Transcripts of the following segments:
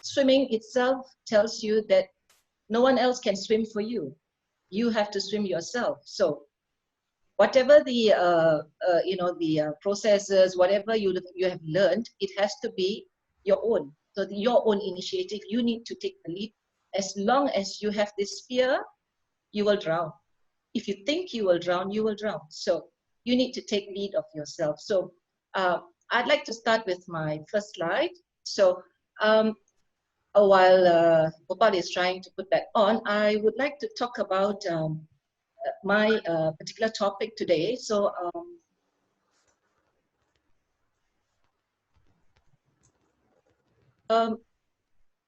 swimming itself tells you that no one else can swim for you. You have to swim yourself. So whatever the processes, whatever you have learned, it has to be your own. So your own initiative. You need to take the lead. As long as you have this fear, you will drown. If you think you will drown, you will drown. So you need to take lead of yourself. So I'd like to start with my first slide. So while Gopal is trying to put that on, I would like to talk about my particular topic today. So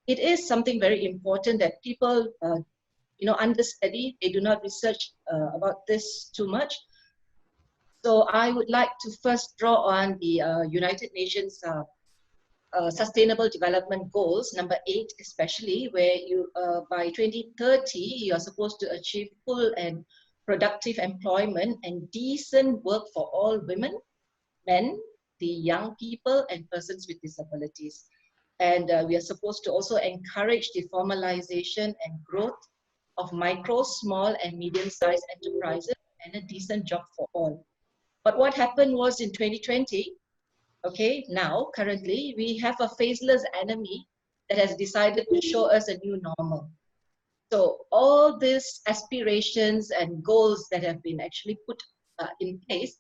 it is something very important that people understudy. They do not research about this too much. So I would like to first draw on the United Nations Sustainable Development Goals, number 8 especially, where you by 2030 you are supposed to achieve full and productive employment and decent work for all women, men, the young people, and persons with disabilities. And we are supposed to also encourage the formalization and growth of micro, small, and medium-sized enterprises and a decent job for all. But what happened was in 2020, okay, now, currently, we have a faceless enemy that has decided to show us a new normal. So all these aspirations and goals that have been actually put in place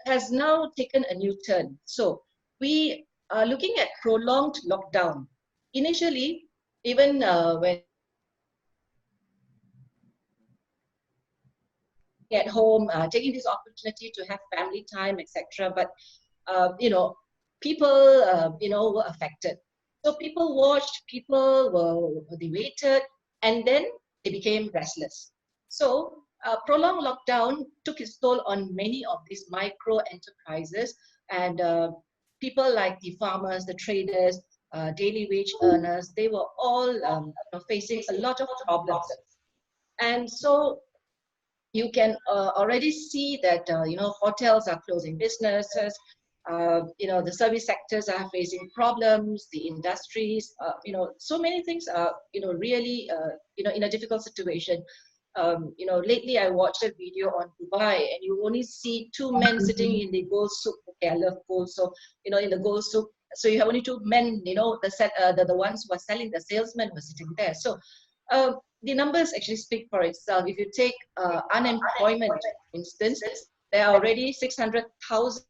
has now taken a new turn. So we are looking at prolonged lockdown. Initially, even when at home, taking this opportunity to have family time, etc. But people, were affected. So people watched, they waited, and then they became restless. So prolonged lockdown took its toll on many of these micro enterprises, and people like the farmers, the traders, daily wage earners, they were all facing a lot of problems. And so you can already see that hotels are closing businesses, the service sectors are facing problems, the industries, so many things are really in a difficult situation. Lately I watched a video on Dubai, and you only see 2 men sitting in the gold soup. Okay, I love gold, so in the gold soup, so you have only 2 men, the ones who are selling, the salesmen were sitting there. So the numbers actually speak for itself. If you take unemployment, for instance, there are already 600,000.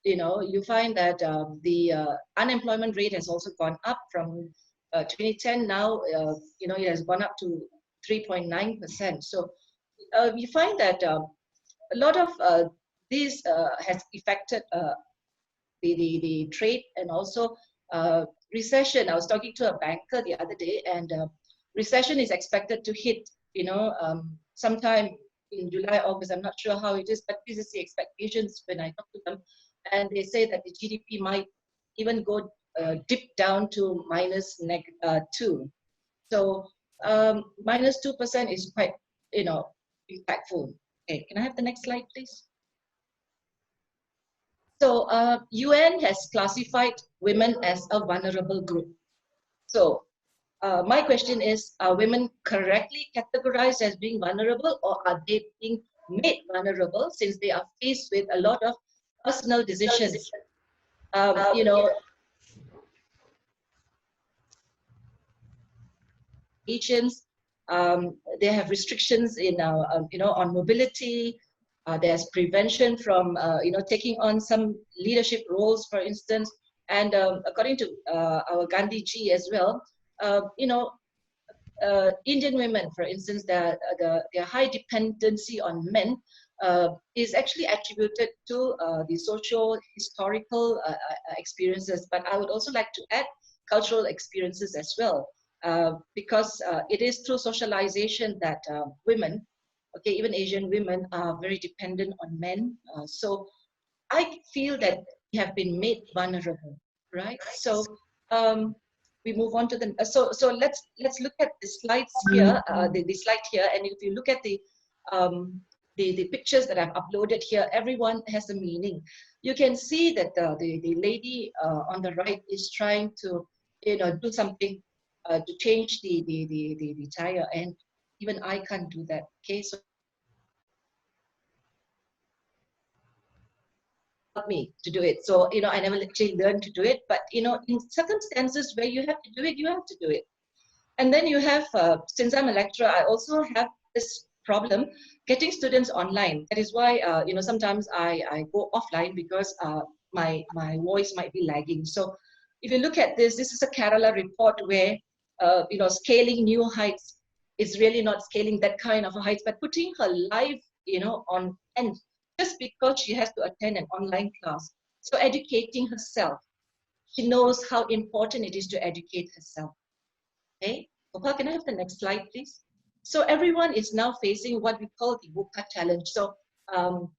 You find that the unemployment rate has also gone up from 2010. Now, it has gone up to 3.9%. So you find that a lot of this has affected the trade, and also recession. I was talking to a banker the other day, and recession is expected to hit, sometime in July, August. I'm not sure how it is, but this is the expectations when I talk to them. And they say that the GDP might even go dip down to -2. So -2% is quite, impactful. Okay, can I have the next slide, please? So UN has classified women as a vulnerable group. So my question is, are women correctly categorized as being vulnerable, or are they being made vulnerable since they are faced with a lot of personal decisions? Agents, they have restrictions in on mobility. There's prevention from taking on some leadership roles, for instance. And according to our Gandhiji as well, Indian women, for instance, their high dependency on men is actually attributed to the socio-historical experiences. But I would also like to add cultural experiences as well, because it is through socialization that women, okay, even Asian women, are very dependent on men. So I feel that we have been made vulnerable, right? So we move on to the so let's look at the slides here, the slide here, and if you look at the the pictures that I've uploaded here, everyone has a meaning. You can see that the lady on the right is trying to, do something to change the tire, and even I can't do that. Okay, so me to do it. So, I never actually learned to do it, but, in circumstances where you have to do it, you have to do it. And then you have, since I'm a lecturer, I also have this problem getting students online. That is why, sometimes I go offline because my voice might be lagging. So if you look at this is a Kerala report where, scaling new heights is really not scaling that kind of a heights, but putting her life, on end just because she has to attend an online class. So educating herself. She knows how important it is to educate herself. Okay, Gopal, can I have the next slide, please? So everyone is now facing what we call the VUCA challenge. So Doug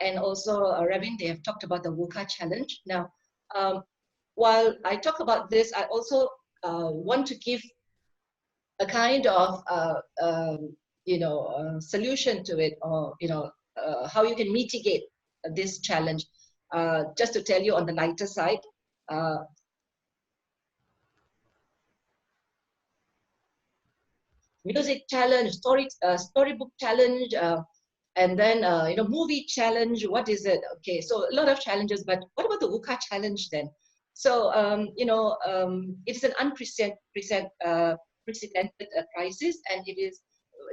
and also Ravin, they have talked about the VUCA challenge. Now, while I talk about this, I also want to give a kind of solution to it, or how you can mitigate this challenge. Just to tell you on the lighter side, music challenge, storybook challenge, and then movie challenge. What is it? Okay, so a lot of challenges, but what about the VUCA challenge then? So it's an unprecedented crisis, and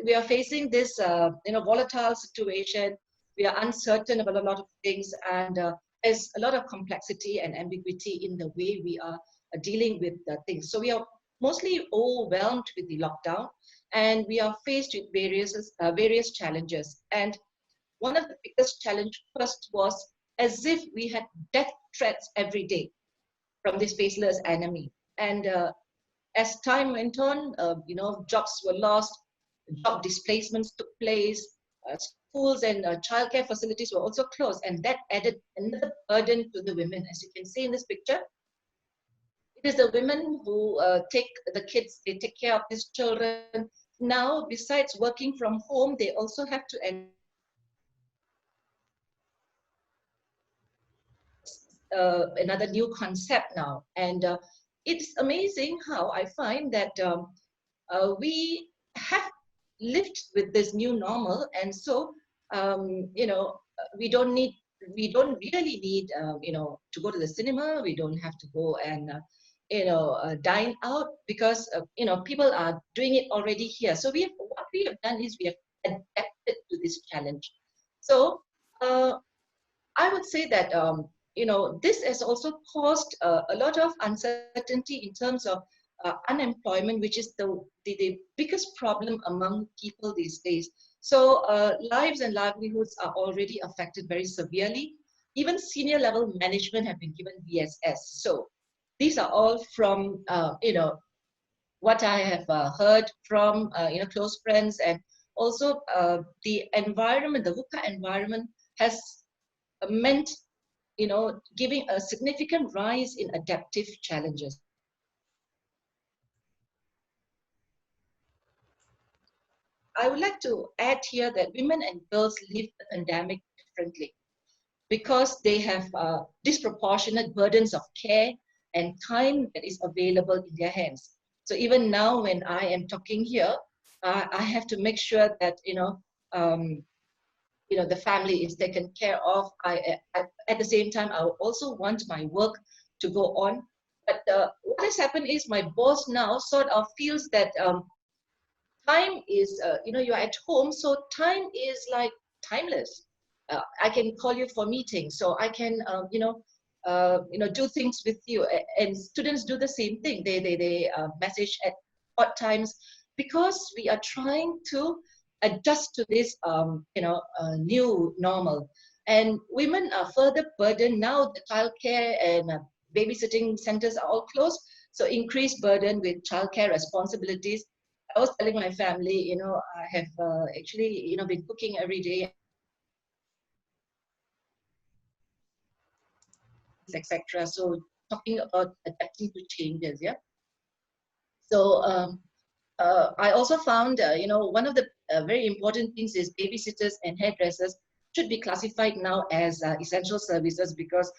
we are facing this volatile situation. We are uncertain about a lot of things, and there's a lot of complexity and ambiguity in the way we are dealing with things. So we are mostly overwhelmed with the lockdown, and we are faced with various challenges. And one of the biggest challenge first was as if we had death threats every day from this faceless enemy. And as time went on, jobs were lost, job displacements took place, schools and childcare facilities were also closed, and that added another burden to the women. As you can see in this picture, it is the women who take the kids, they take care of these children. Now, besides working from home, they also have to another new concept now. And it's amazing how I find that we have lived with this new normal, and so we don't really need to go to the cinema. We don't have to go and dine out, because people are doing it already here. So what we have done is we have adapted to this challenge. So I would say that this has also caused a lot of uncertainty in terms of unemployment, which is the biggest problem among people these days. So lives and livelihoods are already affected very severely. Even senior level management have been given VSS. So these are all from what I have heard from close friends, and also the environment, the VUCA environment has meant giving a significant rise in adaptive challenges. I would like to add here that women and girls live the pandemic differently because they have disproportionate burdens of care and time that is available in their hands. So even now, when I am talking here, I have to make sure that the family is taken care of. At the same time, I also want my work to go on. But what has happened is my boss now sort of feels that time is, you're at home, so time is like timeless. I can call you for meetings, so I can, do things with you. And students do the same thing. They message at odd times, because we are trying to adjust to this, new normal. And women are further burdened now. The childcare and babysitting centers are all closed, so increased burden with childcare responsibilities. I was telling my family, I have actually, been cooking every day, etc. So talking about adapting to changes, yeah. So I also found, one of the very important things is babysitters and hairdressers should be classified now as essential services, because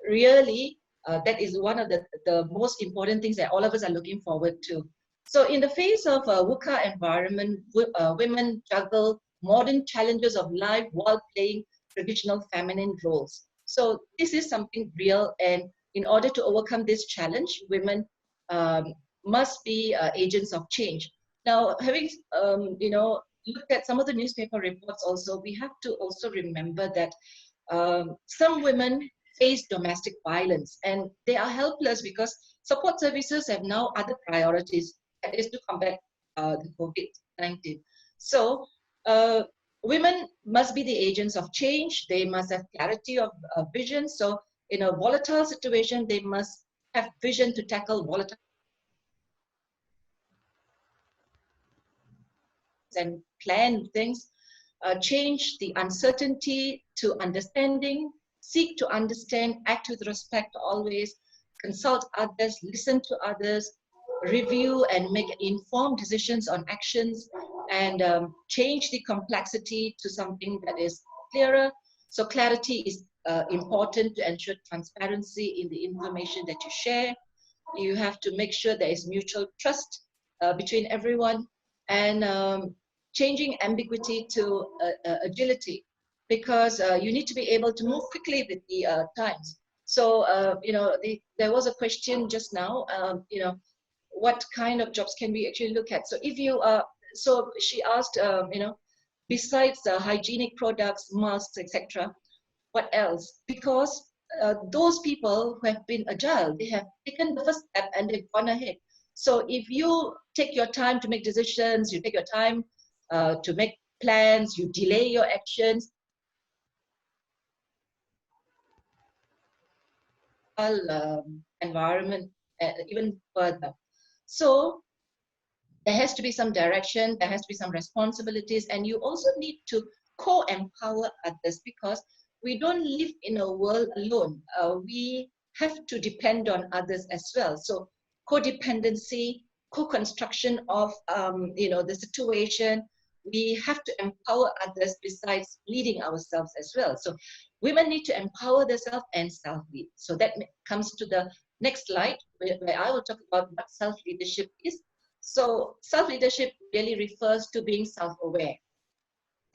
really that is one of the most important things that all of us are looking forward to. So in the face of a VUCA environment, women juggle modern challenges of life while playing traditional feminine roles. So this is something real, and in order to overcome this challenge, women must be agents of change. Now, having looked at some of the newspaper reports also, we have to also remember that some women face domestic violence and they are helpless because support services have now other priorities, that is to combat the COVID-19. So women must be the agents of change. They must have clarity of vision. So in a volatile situation, they must have vision to tackle volatile and plan things, change the uncertainty to understanding, seek to understand, act with respect always, consult others, listen to others, review and make informed decisions on actions, and change the complexity to something that is clearer. So clarity is important to ensure transparency in the information that you share. You have to make sure there is mutual trust between everyone, and changing ambiguity to agility, because you need to be able to move quickly with the times. So, there was a question just now, what kind of jobs can we actually look at? So if you so she asked, besides hygienic products, masks, etc., what else? Because those people who have been agile, they have taken the first step and they've gone ahead. So if you take your time to make decisions, you take your time to make plans, you delay your actions, environment even further. So there has to be some direction, there has to be some responsibilities, and you also need to co-empower others, because we don't live in a world alone. We have to depend on others as well. So codependency, co-construction of the situation. We have to empower others besides leading ourselves as well. So women need to empower themselves and self-lead. So that comes to the next slide, where I will talk about what self-leadership is. So self-leadership really refers to being self-aware,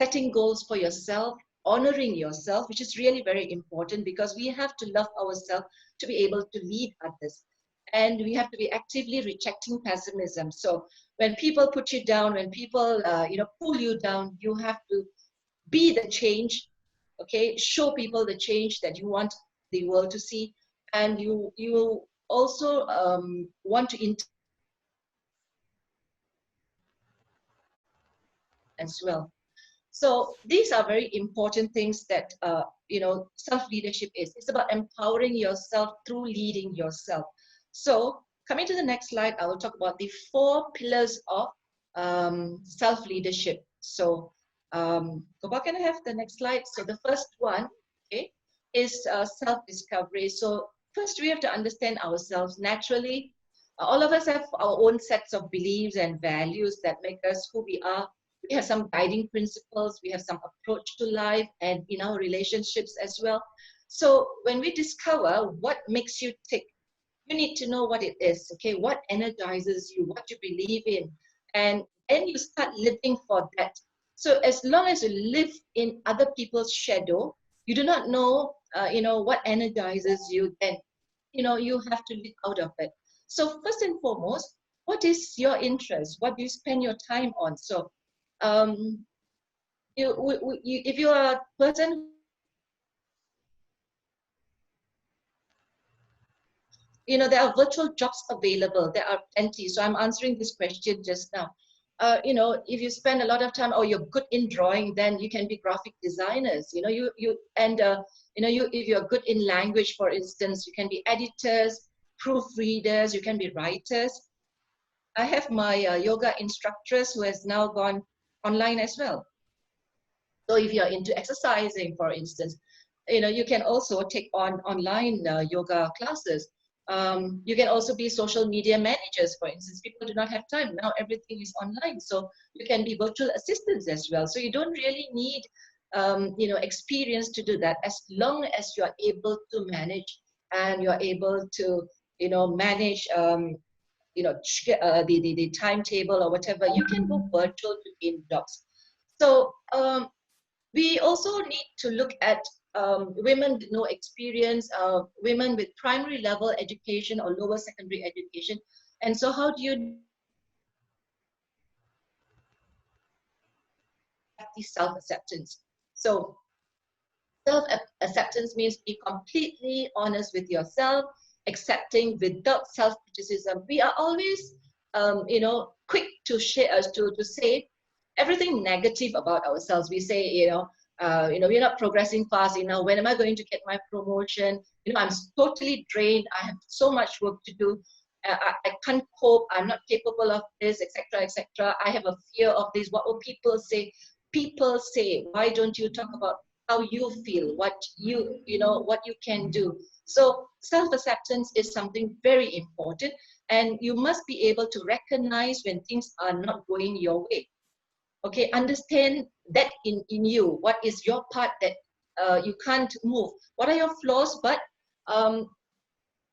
setting goals for yourself, honoring yourself, which is really very important, because we have to love ourselves to be able to lead others. And we have to be actively rejecting pessimism. So when people put you down, when people pull you down, you have to be the change, okay? Show people the change that you want the world to see. And you also want to as well. So these are very important things that self-leadership is. It's about empowering yourself through leading yourself. So coming to the next slide, I will talk about the 4 pillars of self-leadership. So Gopal, can I have the next slide? So the first one, okay, is self-discovery. So first we have to understand ourselves. Naturally, all of us have our own sets of beliefs and values that make us who we are. We have some guiding principles, we have some approach to life and in our relationships as well. So when we discover what makes you tick, you need to know what it is, okay? What energizes you, what you believe in, and then you start living for that. So as long as you live in other people's shadow, you do not know, what energizes you, then, you have to live out of it. So first and foremost, what is your interest? What do you spend your time on? So if you are a person, there are virtual jobs available. There are plenty. So I'm answering this question just now. If you spend a lot of time, or you're good in drawing, then you can be graphic designers. If you're good in language, for instance, you can be editors, proofreaders, you can be writers. I have my yoga instructress who has now gone online as well. So if you're into exercising, for instance, you can also take on online yoga classes. You can also be social media managers, for instance. People do not have time. Now everything is online. So you can be virtual assistants as well. So you don't really need experience to do that, as long as you are able to manage and you're able to, manage the timetable or whatever. You can go virtual to gain jobs. So we also need to look at women with no experience, women with primary level education or lower secondary education. And so how do you practice self-acceptance? So self-acceptance means be completely honest with yourself, accepting without self-criticism. We are always, quick to share, to say everything negative about ourselves. We say, we're not progressing fast enough. When am I going to get my promotion? I'm totally drained. I have so much work to do. I can't cope. I'm not capable of this, etc., etc. I have a fear of this. What will people say? People say, why don't you talk about how you feel, what what you can do? So self-acceptance is something very important, and you must be able to recognize when things are not going your way. Okay, understand that in you. What is your part that you can't move? What are your flaws? But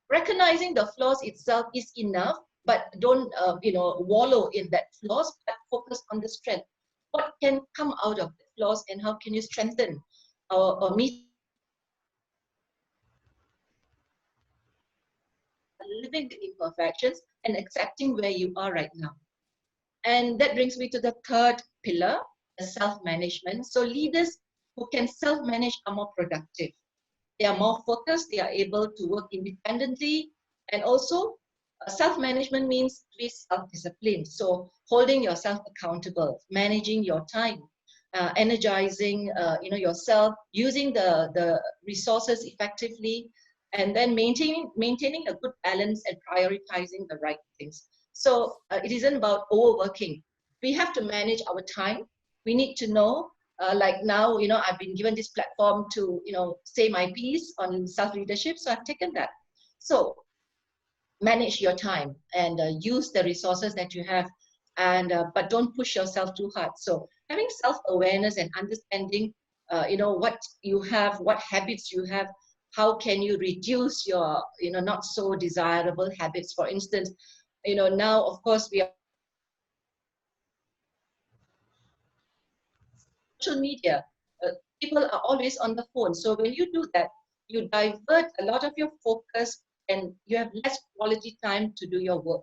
recognizing the flaws itself is enough, but don't wallow in that flaws, but focus on the strength. What can come out of the flaws, and how can you strengthen or meet living with imperfections and accepting where you are right now? And that brings me to the third pillar, the self-management. So leaders who can self-manage are more productive. They are more focused, they are able to work independently, and also self-management means to be self-disciplined. So holding yourself accountable, managing your time, energizing yourself, using the resources effectively, and then maintaining a good balance and prioritizing the right things. So it isn't about overworking. We have to manage our time. We need to know, like now, I've been given this platform to, say my piece on self-leadership, so I've taken that. So manage your time and use the resources that you have, and but don't push yourself too hard. So having self-awareness and understanding, what you have, what habits you have, how can you reduce your, not so desirable habits. For instance, now, of course, we are social media. Uh, People are always on the phone. So when you do that, you divert a lot of your focus and you have less quality time to do your work.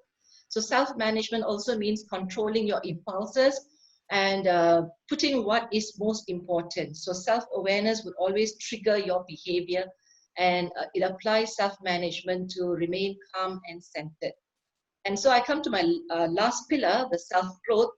So self-management also means controlling your impulses and putting what is most important. So self-awareness would always trigger your behavior, and it applies self-management to remain calm and centered. And so I come to my last pillar, the self-growth.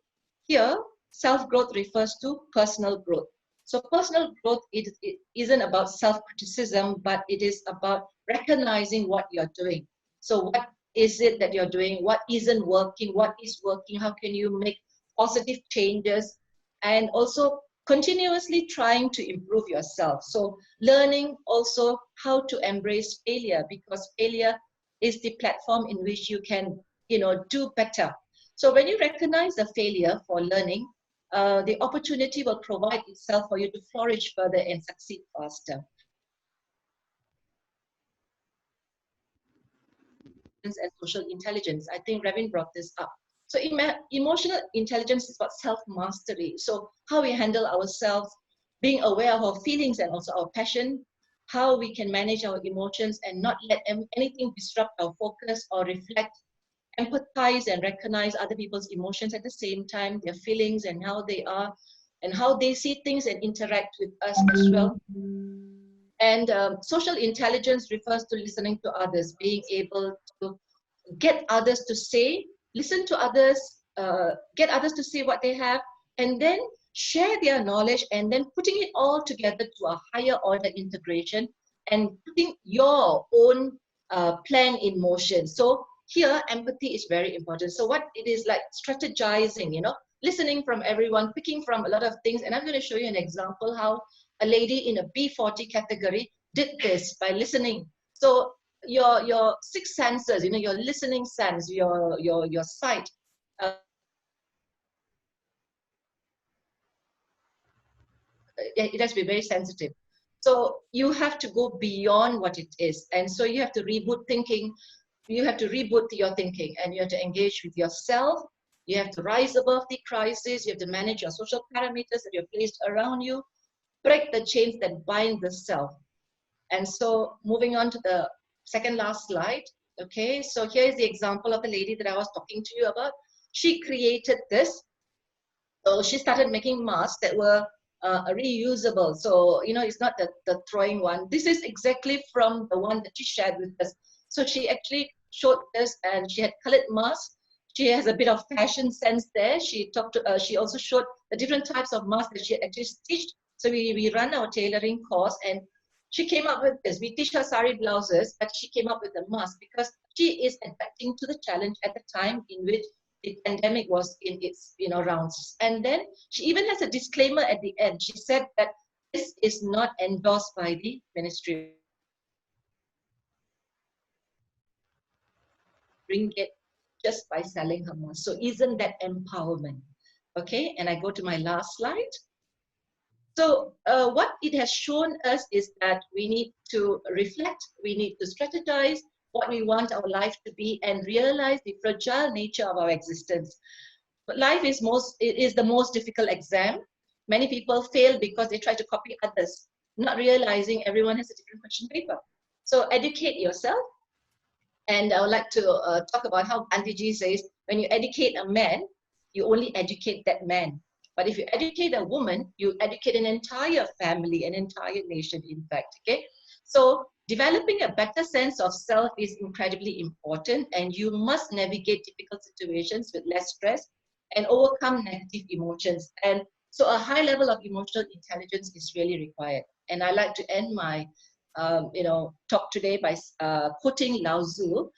Here, self-growth refers to personal growth. So personal growth, it isn't about self-criticism, but it is about recognizing what you're doing. So what is it that you're doing? What isn't working? What is working? How can you make positive changes? And also continuously trying to improve yourself. So learning also how to embrace failure, because failure is the platform in which you can do better. So when you recognize the failure for learning, the opportunity will provide itself for you to flourish further and succeed faster. And social intelligence, I think Ravin brought this up. So emotional intelligence is about self-mastery. So how we handle ourselves, being aware of our feelings and also our passion, how we can manage our emotions and not let anything disrupt our focus or reflect, empathize and recognize other people's emotions at the same time, their feelings and how they are and how they see things and interact with us as well. And social intelligence refers to listening to others, being able to get others to say, listen to others, get others to say what they have, and then share their knowledge, and then putting it all together to a higher order integration and putting your own plan in motion. So here, empathy is very important. So what it is like strategizing, listening from everyone, picking from a lot of things. And I'm going to show you an example how a lady in a B40 category did this by listening. So your six senses, you know, your listening sense, your sight, it has to be very sensitive. So you have to go beyond what it is. And so you have to reboot thinking. You have to reboot your thinking, and you have to engage with yourself. You have to rise above the crisis. You have to manage your social parameters that you're placed around you. Break the chains that bind the self. And so moving on to the second last slide. Okay, so here is the example of the lady that I was talking to you about. She created this. So she started making masks that were reusable. So, you know, it's not the throwing one. This is exactly from the one that she shared with us. So she actually showed us, and she had colored masks. She has a bit of fashion sense there. She talked to, she also showed the different types of masks that she had actually stitched. So we run our tailoring course, and she came up with this. We teach her sari blouses, but she came up with a mask because she is adapting to the challenge at the time in which the pandemic was in its, you know, rounds. And then she even has a disclaimer at the end. She said that this is not endorsed by the ministry. Ringgit just by selling her mask. So isn't that empowerment? Okay, and I go to my last slide. So what it has shown us is that we need to reflect, we need to strategize what we want our life to be, and realize the fragile nature of our existence. But life is the most difficult exam. Many people fail because they try to copy others, not realizing everyone has a different question paper. So educate yourself. And I would like to talk about how Gandhiji says, when you educate a man, you only educate that man. But if you educate a woman, you educate an entire family, an entire nation, in fact, okay? So developing a better sense of self is incredibly important, and you must navigate difficult situations with less stress and overcome negative emotions. And so a high level of emotional intelligence is really required. And I like to end my talk today by quoting Lao Tzu.